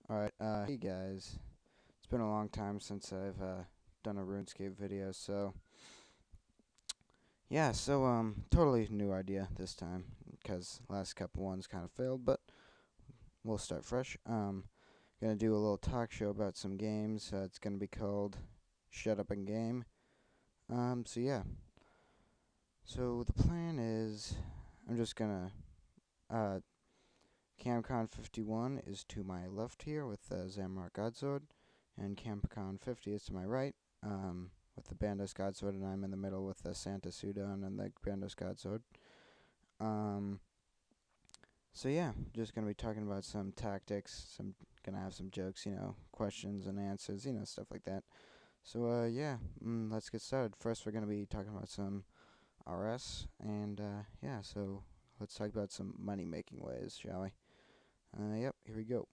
Alright, hey guys. It's been a long time since I've done a RuneScape video, so yeah, totally new idea this time, because last couple ones kind of failed, but we'll start fresh. Gonna do a little talk show about some games. It's gonna be called Shut Up and Game. Yeah. So the plan is, I'm just gonna, uh, CamCon 51 is to my left here with the Zamorak Godsword, and CamCon 50 is to my right, with the Bandos Godsword, and I'm in the middle with the Santa Sudan and the Bandos Godsword. Um, yeah, just gonna be talking about some tactics, gonna have some jokes, questions and answers, stuff like that. Yeah, let's get started. First, we're gonna be talking about some RS, and yeah, so let's talk about some money making ways, shall we? Yep, here we go.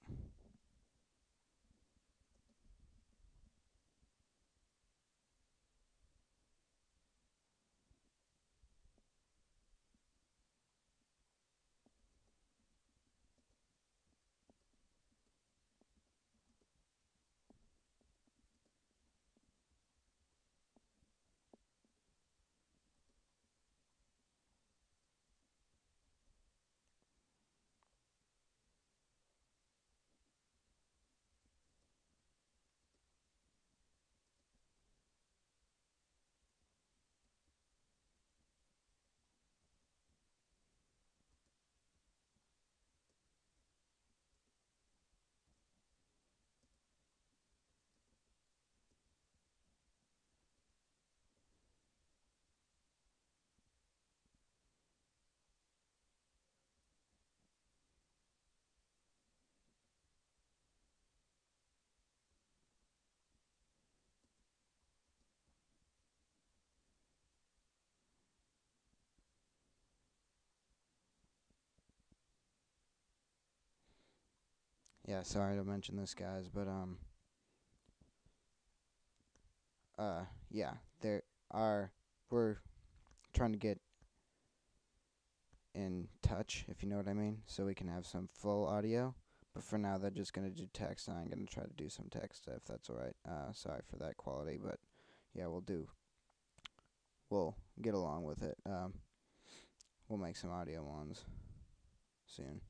Yeah, sorry to mention this, guys, but yeah, there are we're trying to get in touch, if you know what I mean, so we can have some full audio. But for now, they're just gonna do text, and I'm gonna try to do some text if that's alright. Sorry for that quality, but yeah, we'll get along with it. We'll make some audio ones soon.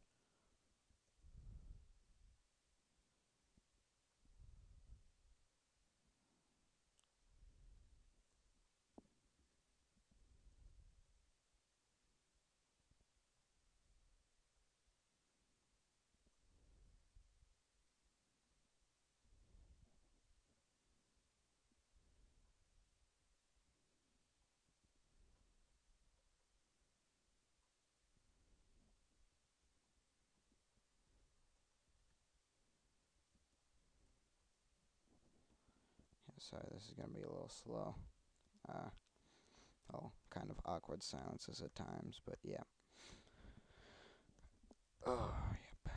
Yeah, sorry, this is gonna be a little slow. Uh, kind of awkward silences at times, but yeah. Oh, yep.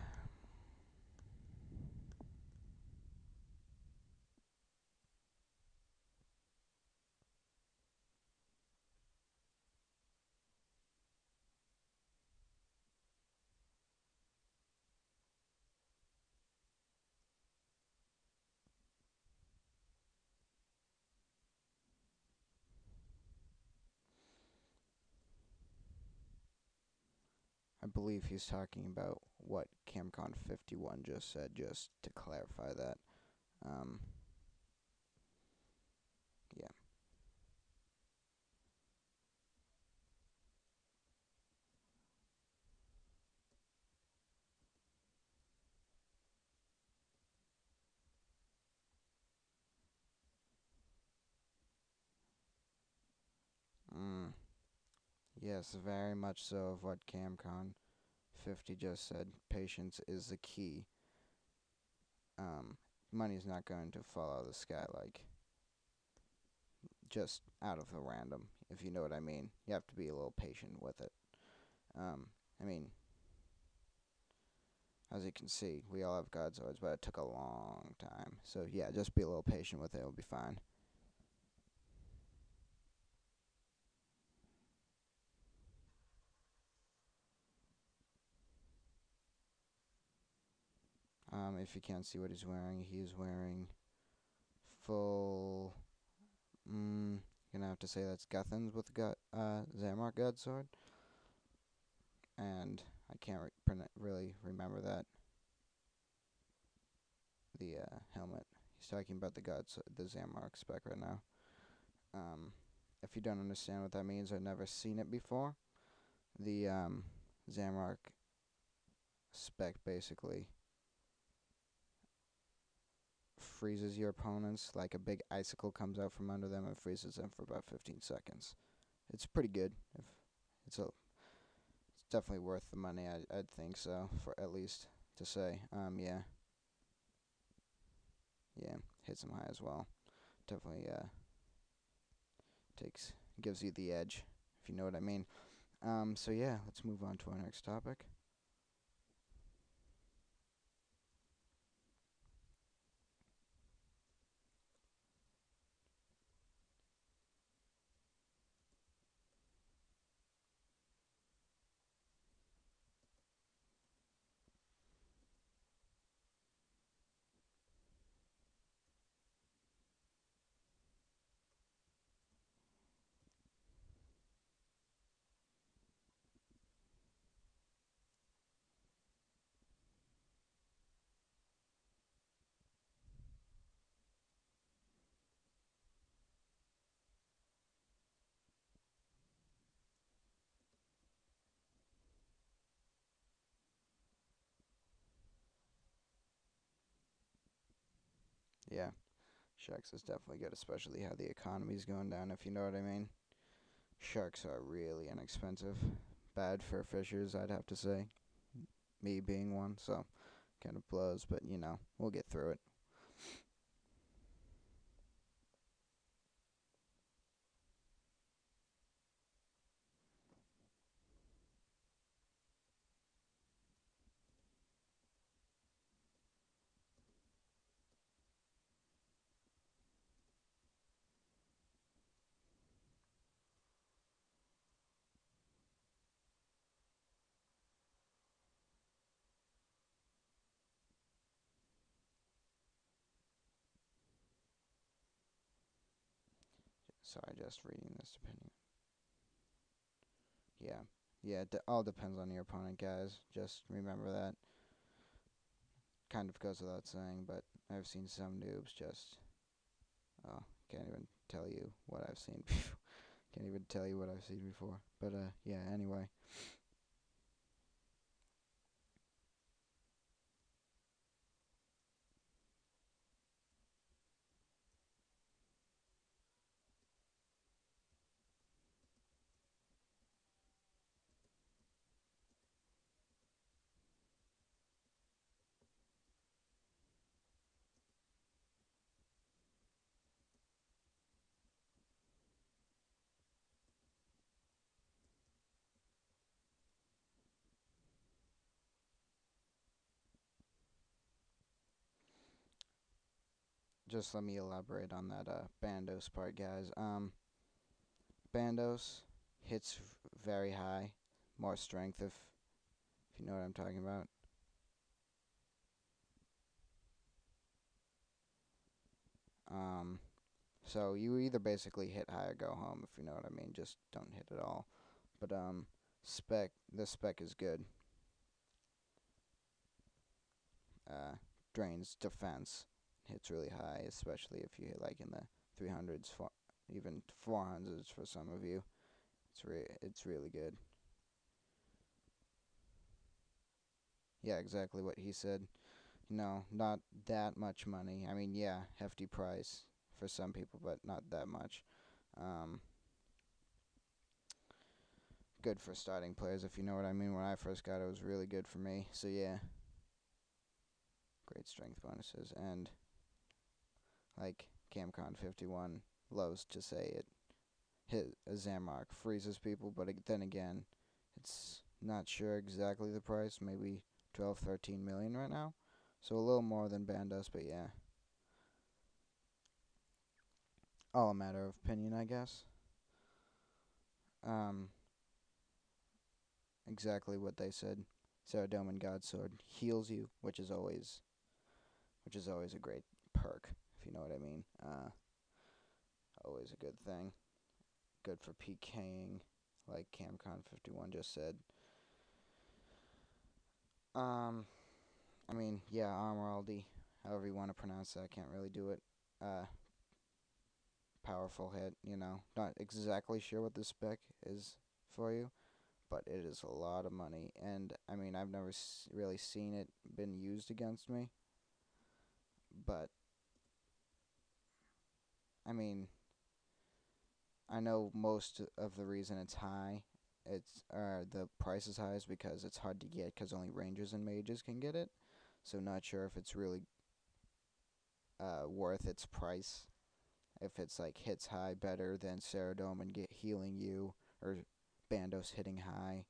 I believe he's talking about what CamCon 51 just said, just to clarify that. Um, yeah. Mm, yes, very much so of what CamCon 50 just said. Patience is the key. Money's not going to fall out of the sky like just out of the random, if you know what I mean. You have to be a little patient with it. Um, I mean, as you can see, we all have God's words, but it took a long time. So yeah, just be a little patient with it. It'll be fine. If you can't see what he's wearing, he is wearing full. Gonna have to say that's Guthans with Zamorak God Sword, and I can't really remember that the helmet. He's talking about the Zamorak spec right now. If you don't understand what that means or never seen it before, the Zamorak spec basically freezes your opponents, like a big icicle comes out from under them and freezes them for about 15 seconds. It's pretty good. If it's definitely worth the money. I'd think so, for at least to say. Yeah, hits them high as well. Definitely gives you the edge, if you know what I mean. So yeah, let's move on to our next topic. Yeah, Sharks is definitely good, especially how the economy's going down, if you know what I mean. Sharks are really inexpensive. Bad for fishers, I'd have to say. Me being one, so kind of blows, but we'll get through it. Sorry, just reading this depending. Yeah. Yeah, it all depends on your opponent, guys. Just remember that. Kind of goes without saying, but I've seen some noobs just. Oh, can't even tell you what I've seen before. Can't even tell you what I've seen before. But, yeah, anyway. Just let me elaborate on that Bandos part, guys. Bandos hits very high. More strength, if you know what I'm talking about. Um, so you either basically hit high or go home, if you know what I mean. Just don't hit at all. But the spec is good. Uh, Drains defense, hits really high, especially if you hit like in the 300s, even 400s for some of you. It's really good. Yeah, exactly what he said. Not that much money. I mean, yeah, hefty price for some people, but not that much. Um, Good for starting players, if you know what I mean. When I first got it, it was really good for me. So yeah, great strength bonuses, and like Camcon 51 loves to say it, hit a Zamorak freezes people, but then again, it's not sure exactly the price. Maybe 12, 13 million right now. So a little more than Bandos, but yeah. All a matter of opinion, I guess. Um, exactly what they said. Saradomin Godsword heals you, which is always which is always a great perk, if you know what I mean. Always a good thing. Good for PKing, like CamCon51 just said. I mean, yeah, Armoraldi, however you want to pronounce that, I can't really do it. Powerful hit, not exactly sure what the spec is for you, but it is a lot of money, and I mean, I've never really seen it been used against me, but I mean, I know most of the reason it's high, the price is high, is because it's hard to get because only rangers and mages can get it. So not sure if it's really worth its price. If it's like hits high better than Ceradome and get healing you, or Bandos hitting high,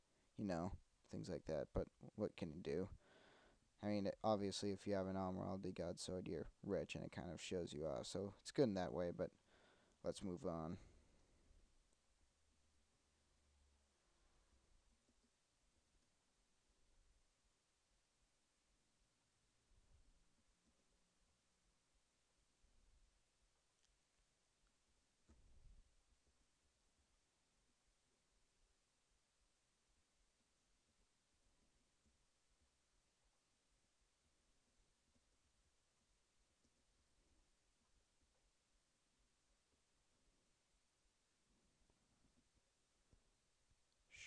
things like that. But what can you do? I mean, obviously, if you have an Almiraldi Godsword, you're rich, and it kind of shows you off. So it's good in that way. But let's move on.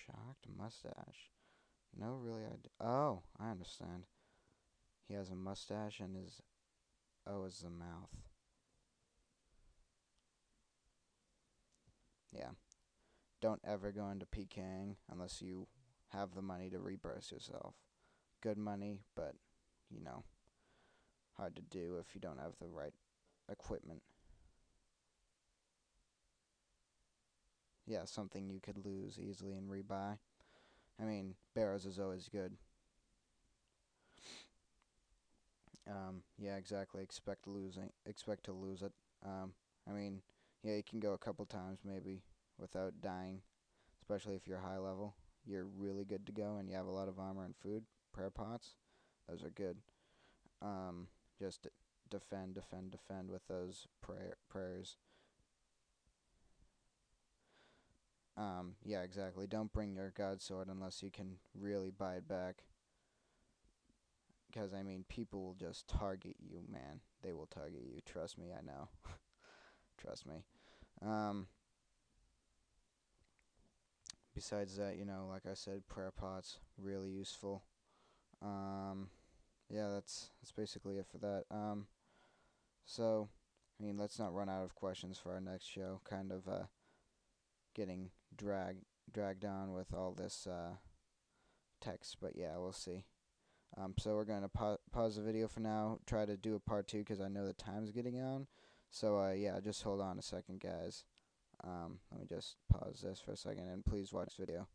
Shocked mustache. No, really, oh, I understand. He has a mustache and his O is the mouth. Yeah. Don't ever go into PKing unless you have the money to reburst yourself. Good money, but, you know, hard to do if you don't have the right equipment. Yeah, something you could lose easily and rebuy. I mean, Barrows is always good. Yeah, exactly. Expect to lose it. I mean, yeah, you can go a couple times maybe without dying, especially if you're high level. You're really good to go and you have a lot of armor and food. Prayer pots, those are good. Just defend with those prayers. Yeah, exactly. Don't bring your god sword unless you can really buy it back. Because, I mean, people will just target you, man. They will target you. Trust me, I know. Trust me. Um, Besides that, like I said, prayer pots, really useful. Um, yeah, that's basically it for that. So, I mean, let's not run out of questions for our next show. Kind of, getting dragged on with all this, text, but yeah, we'll see. So we're going to pause the video for now, try to do a part 2 because I know the time's getting on. So, yeah, just hold on a second, guys. Let me just pause this for a second, and please watch the video.